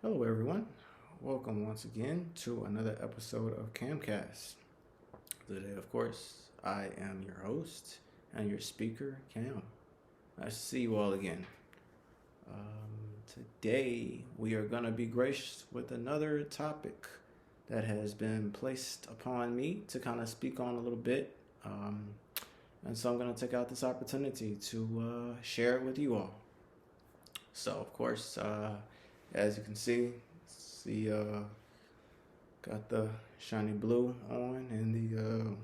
Hello, everyone. Welcome once again to another episode of Camcast. Today, of course, I am your host and your speaker, Cam. Nice to see you all again. Today, we are going to be graced with another topic that has been placed upon me to kind of speak on a little bit. And so I'm going to take out this opportunity to share it with you all. So, of course, as you can see, got the shiny blue on and the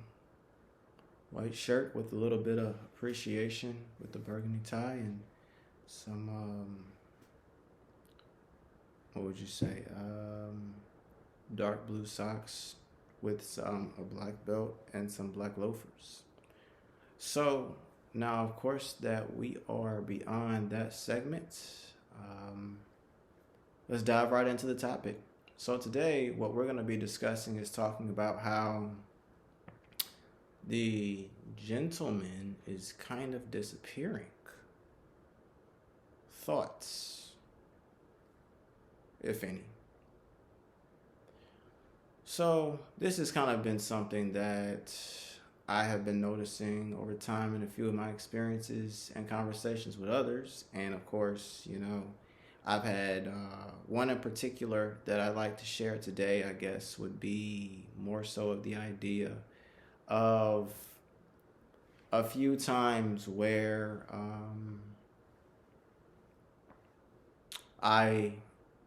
white shirt with a little bit of appreciation with the burgundy tie and some, what would you say, dark blue socks with a black belt and some black loafers. So now, of course, that we are beyond that segment, let's dive right into the topic. So today, what we're going to be discussing is talking about how the gentleman is kind of disappearing. Thoughts, if any. So this has kind of been something that I have been noticing over time in a few of my experiences and conversations with others. And of course, I've had one in particular that I'd like to share today, I guess, would be more so of the idea of a few times where I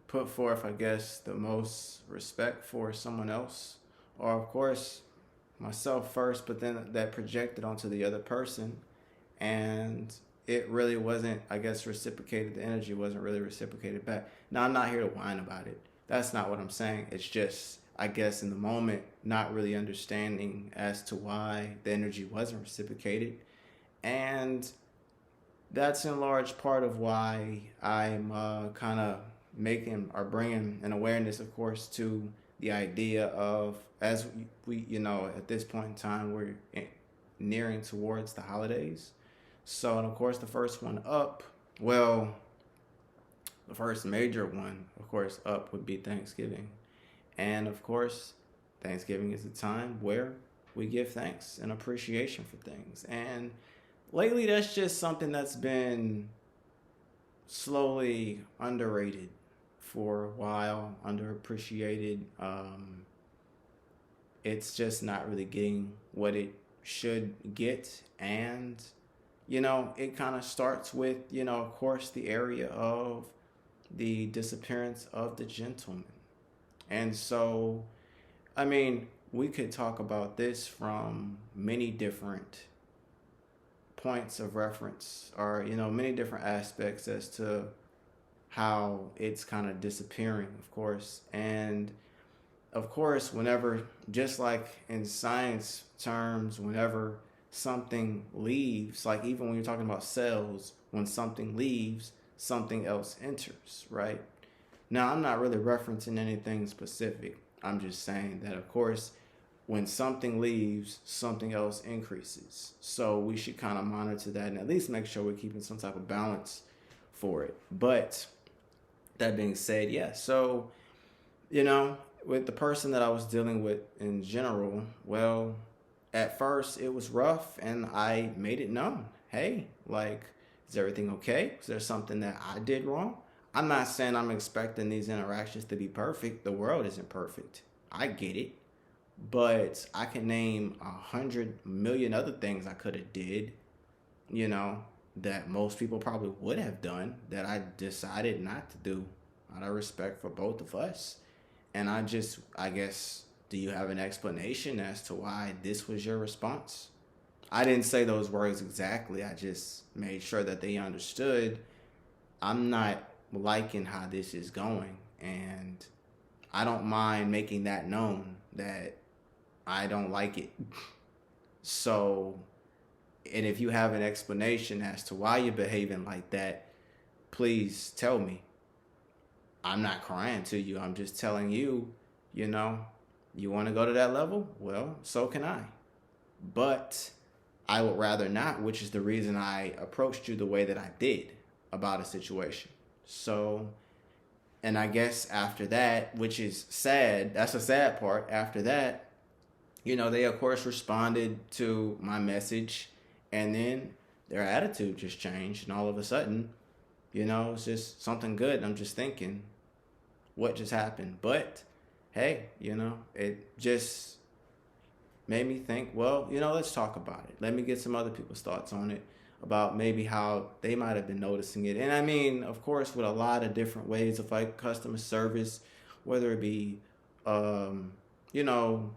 put forth, I guess, the most respect for someone else, or of course, myself first, but then that projected onto the other person, and it really wasn't, I guess, reciprocated. The energy wasn't really reciprocated back. Now, I'm not here to whine about it. That's not what I'm saying. It's just, I guess, in the moment, not really understanding as to why the energy wasn't reciprocated. And that's in large part of why I'm kind of making or bringing an awareness, of course, to the idea of, as we at this point in time, we're nearing towards the holidays. So, and of course, the first one up, well, the first major one, of course, up would be Thanksgiving. And of course, Thanksgiving is a time where we give thanks and appreciation for things. And lately, that's just something that's been slowly underrated for a while, underappreciated. It's just not really getting what it should get. And it kind of starts with, of course, the area of the disappearance of the gentleman. And so, I mean, we could talk about this from many different points of reference, or, many different aspects as to how it's kind of disappearing, of course. And of course, whenever, just like in science terms, whenever something leaves, like even when you're talking about cells, when something leaves, something else enters, right? Now, I'm not really referencing anything specific. I'm just saying that, of course, when something leaves, something else increases. So we should kind of monitor that and at least make sure we're keeping some type of balance for it. But that being said, yeah, so, with the person that I was dealing with in general, well, at first it was rough and I made it known. Hey, like, is everything okay? Is there something that I did wrong? I'm not saying I'm expecting these interactions to be perfect. The world isn't perfect. I get it. But I can name 100 million other things I could have did, that most people probably would have done that I decided not to do out of respect for both of us. And I guess, do you have an explanation as to why this was your response? I didn't say those words exactly. I just made sure that they understood I'm not liking how this is going. And I don't mind making that known that I don't like it. So, and if you have an explanation as to why you're behaving like that, please tell me. I'm not crying to you. I'm just telling you, you want to go to that level? Well, so can I. But I would rather not, which is the reason I approached you the way that I did about a situation. So And I guess after that, which is sad, that's a sad part. After that, they of course responded to my message, and then their attitude just changed, and all of a sudden, it's just something good. And I'm just thinking, what just happened? But hey, it just made me think, well, let's talk about it. Let me get some other people's thoughts on it, about maybe how they might have been noticing it. And I mean, of course, with a lot of different ways of like customer service, whether it be, you know,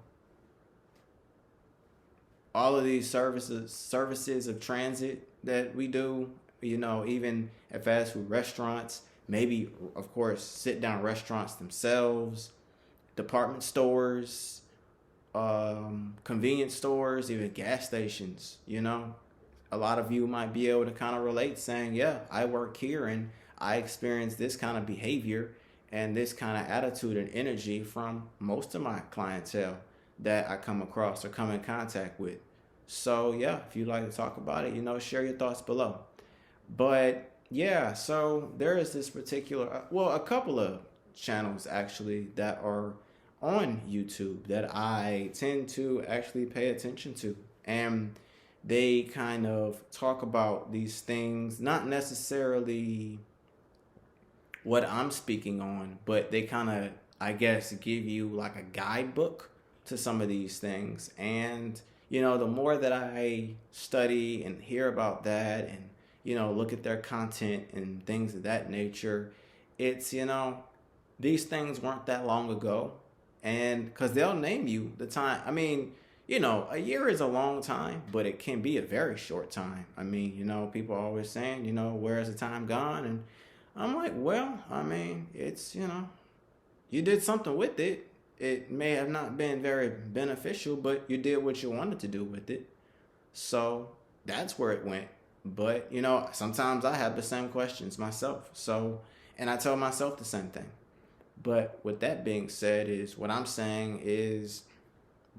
all of these services of transit that we do, even at fast food restaurants, maybe, of course, sit down restaurants themselves, department stores, convenience stores, even gas stations. A lot of you might be able to kind of relate, saying, yeah, I work here and I experience this kind of behavior and this kind of attitude and energy from most of my clientele that I come across or come in contact with. So yeah, if you'd like to talk about it, share your thoughts below. But yeah, so there is this particular, a couple of channels actually that are on YouTube that I tend to actually pay attention to. And they kind of talk about these things, not necessarily what I'm speaking on, but they kind of, I guess, give you like a guidebook to some of these things. And, the more that I study and hear about that and, look at their content and things of that nature, it's, these things weren't that long ago. And because they'll name you the time. I mean, a year is a long time, but it can be a very short time. I mean, people are always saying, where's the time gone? And I'm like, well, I mean, it's, you did something with it. It may have not been very beneficial, but you did what you wanted to do with it. So that's where it went. But, sometimes I have the same questions myself. So, and I tell myself the same thing. But with that being said, is what I'm saying is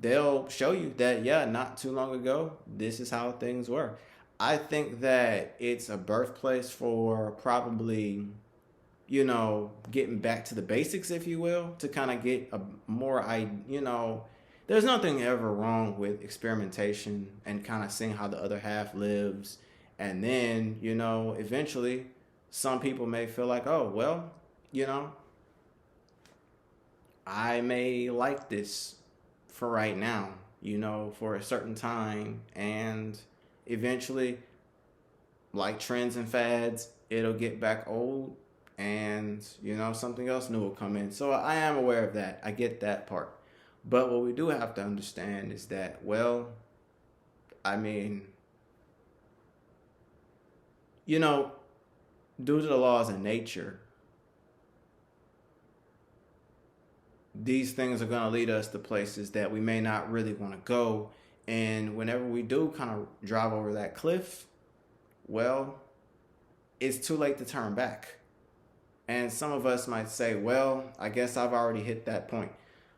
they'll show you that, yeah, not too long ago, this is how things were. I think that it's a birthplace for probably, getting back to the basics, if you will, to kind of get a more, there's nothing ever wrong with experimentation and kind of seeing how the other half lives. And then, eventually some people may feel like, oh, well, I may like this for right now, for a certain time. And eventually, like trends and fads, it'll get back old and, something else new will come in. So I am aware of that. I get that part. But what we do have to understand is that, well, I mean, due to the laws of nature, these things are going to lead us to places that we may not really want to go. And whenever we do kind of drive over that cliff, well, it's too late to turn back. And some of us might say, well, I guess I've already hit that point.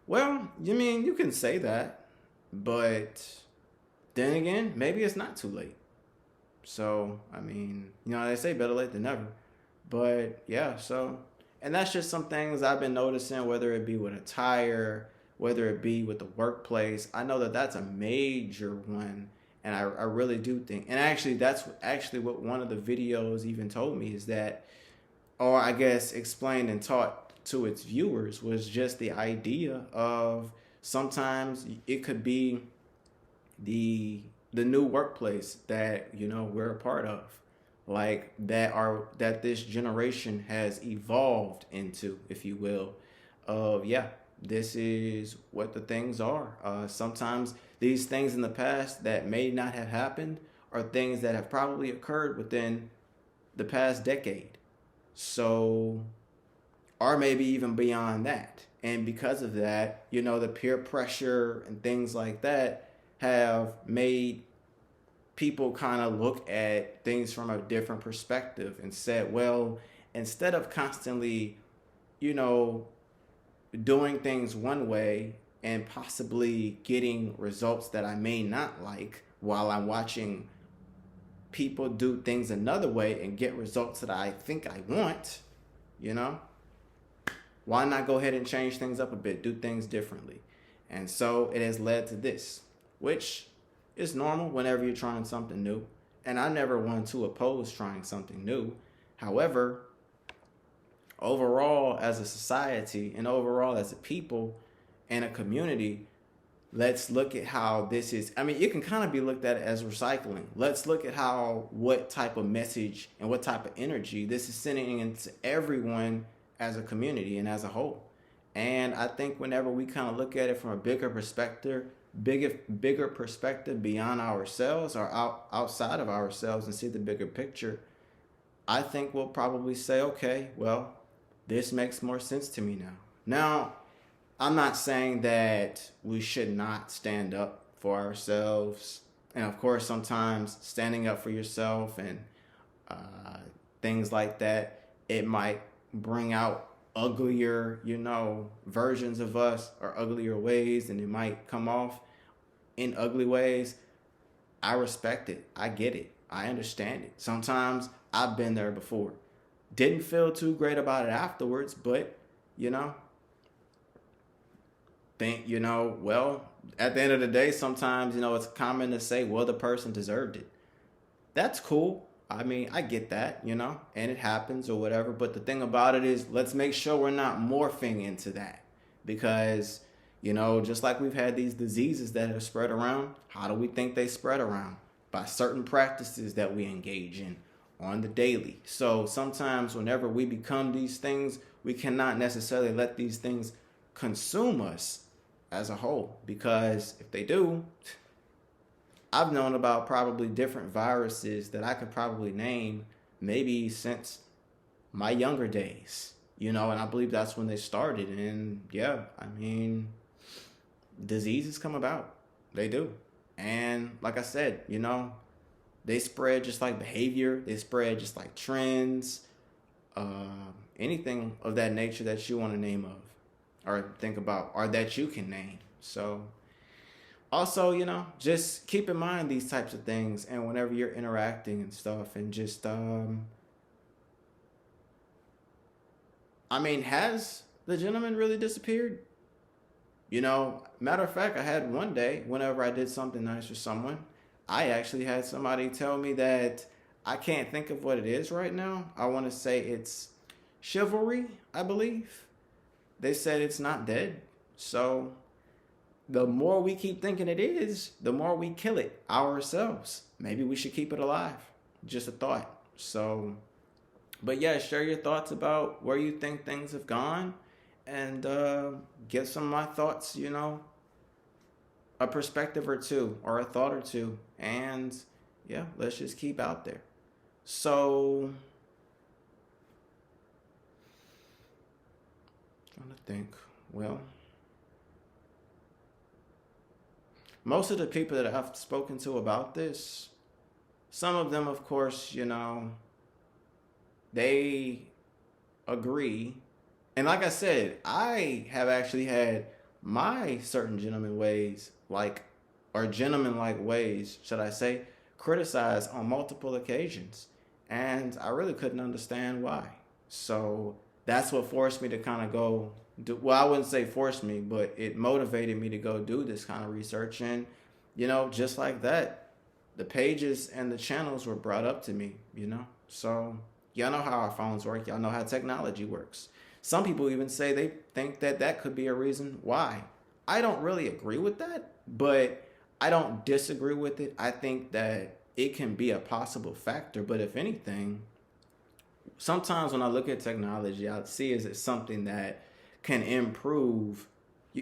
Well, you can say that, but then again, maybe it's not too late. So, they say better late than never. But yeah, so, and that's just some things I've been noticing, whether it be with attire, whether it be with the workplace. I know that that's a major one. And I really do think, and actually, that's actually what one of the videos even told me, is that, or I guess explained and taught to its viewers, was just the idea of sometimes it could be the new workplace that, we're a part of, like that this generation has evolved into, if you will, of, yeah, this is what the things are. Sometimes these things in the past that may not have happened are things that have probably occurred within the past decade. So, or maybe even beyond that. And because of that, the peer pressure and things like that have made people kind of look at things from a different perspective and said, well, instead of constantly, doing things one way and possibly getting results that I may not like while I'm watching people do things another way and get results that I think I want, Why not go ahead and change things up a bit, do things differently? And so it has led to this, which is normal whenever you're trying something new. And I never want to oppose trying something new. However, overall as a society and overall as a people and a community, let's look at how this is. I mean, it can kind of be looked at as recycling. Let's look at what type of message and what type of energy this is sending into everyone as a community and as a whole. And I think whenever we kind of look at it from a bigger perspective, bigger perspective beyond ourselves or outside of ourselves and see the bigger picture, I think we'll probably say, okay, well, this makes more sense to me now. Now, I'm not saying that we should not stand up for ourselves. And of course, sometimes standing up for yourself and things like that, it might bring out uglier, versions of us or uglier ways, and it might come off in ugly ways. I respect it. I get it. I understand it. Sometimes I've been there before. Didn't feel too great about it afterwards, but, well, at the end of the day, sometimes, it's common to say, well, the person deserved it. That's cool. I mean, I get that, and it happens or whatever. But the thing about it is, let's make sure we're not morphing into that. Because, just like we've had these diseases that have spread around, how do we think they spread around? By certain practices that we engage in on the daily. So sometimes whenever we become these things, we cannot necessarily let these things consume us as a whole. Because if they do, I've known about probably different viruses that I could probably name maybe since my younger days, and I believe that's when they started. And yeah, I mean, diseases come about. They do. And like I said, they spread just like behavior. They spread just like trends, anything of that nature that you want to name of or think about or that you can name. So also, just keep in mind these types of things, and whenever you're interacting and stuff, and just, has the gentleman really disappeared? Matter of fact, I had one day, whenever I did something nice for someone, I actually had somebody tell me that I can't think of what it is right now. I want to say it's chivalry, I believe. They said it's not dead. So the more we keep thinking it is, the more we kill it ourselves. Maybe we should keep it alive. Just a thought. So, but yeah, share your thoughts about where you think things have gone, and get some of my thoughts, a perspective or two or a thought or two. And yeah, let's just keep out there. So, trying to think. Well, most of the people that I've spoken to about this, some of them, of course, they agree. And like I said, I have actually had my certain gentleman-like ways, should I say, criticized on multiple occasions. And I really couldn't understand why. So that's what forced me to kind of go do, well, I wouldn't say forced me, but it motivated me to go do this kind of research. And, just like that, the pages and the channels were brought up to me, So y'all know how our phones work. Y'all know how technology works. Some people even say they think that could be a reason why. I don't really agree with that, but I don't disagree with it. I think that it can be a possible factor. But if anything, sometimes when I look at technology, I see it as something that can improve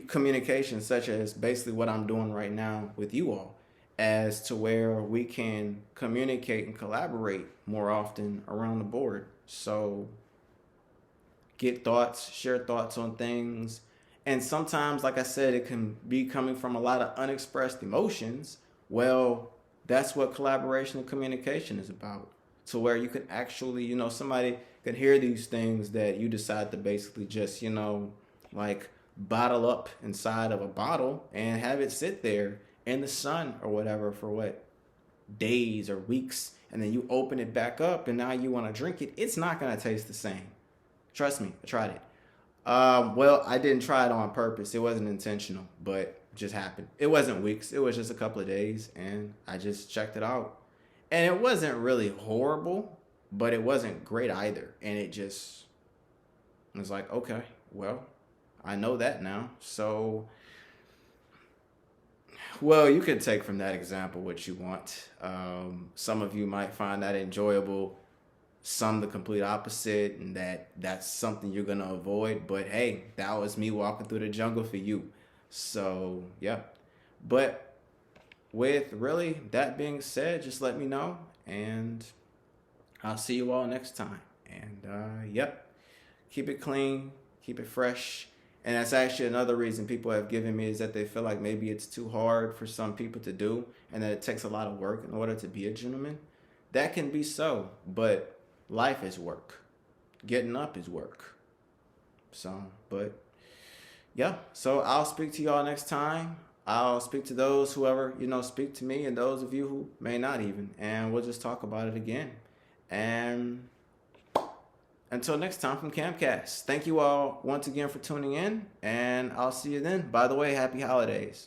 communication, such as basically what I'm doing right now with you all, as to where we can communicate and collaborate more often around the board. So get thoughts, share thoughts on things. And sometimes, like I said, it can be coming from a lot of unexpressed emotions. Well, that's what collaboration and communication is about. To where you can actually, somebody can hear these things that you decide to basically just, like bottle up inside of a bottle and have it sit there in the sun or whatever for days or weeks. And then you open it back up and now you want to drink it. It's not going to taste the same. Trust me, I tried it. Well, I didn't try it on purpose. It wasn't intentional, but it just happened. It wasn't weeks. It was just a couple of days, and I just checked it out. And it wasn't really horrible, but it wasn't great either. And it just was like, okay, well, I know that now. So, well, you can take from that example what you want. Some of you might find that enjoyable, some the complete opposite, and that's something you're gonna avoid. But hey, that was me walking through the jungle for you. So yeah. But with really that being said, just let me know, and I'll see you all next time. And yep, keep it clean, keep it fresh. And that's actually another reason people have given me, is that they feel like maybe it's too hard for some people to do, and that it takes a lot of work in order to be a gentleman. That can be so, but life is work. Getting up is work. So, but yeah, so I'll speak to y'all next time. I'll speak to those, whoever, speak to me, and those of you who may not even, and we'll just talk about it again. And until next time from Camcast, thank you all once again for tuning in, and I'll see you then. By the way, happy holidays.